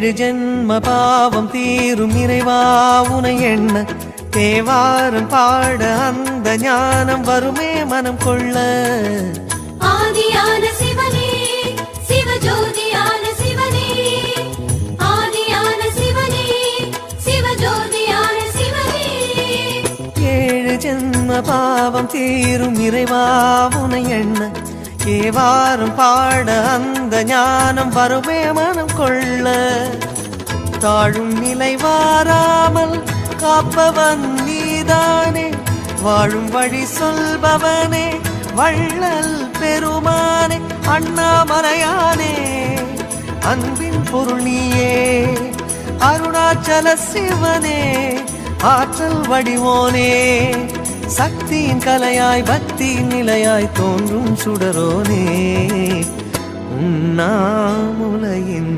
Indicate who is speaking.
Speaker 1: ஏழு ஜென்ம பாவம் தீரும் இறைவா உனை எண்ண தேவாரம் பாட அந்த ஞானம் வருமே மனம் கொள்ள.
Speaker 2: ஆதியான சிவனே சிவஜோதியான சிவனே, ஆதியான சிவனே சிவஜோதியான சிவனே.
Speaker 1: ஏழு ஜென்ம பாவம் தீரும் இறைவா உனை எண்ண தேவாரம் பாட அந்த ஞானம் வருமே மனம் கொள்ள. தாழும் நிலை வாராமல் காப்பவன் நீதானே, வாழும் வழி சொல்பவனே வள்ளல் பெருமானே, அண்ணாமலையானே அன்பின் பொருள் நீயே, அருணாச்சல சிவனே ஆற்றல் வடிவோனே, சக்தியின் கலையாய் பக்தியின் நிலையாய் தோன்றும் சுடரோனே, உண்ணாமுலையின்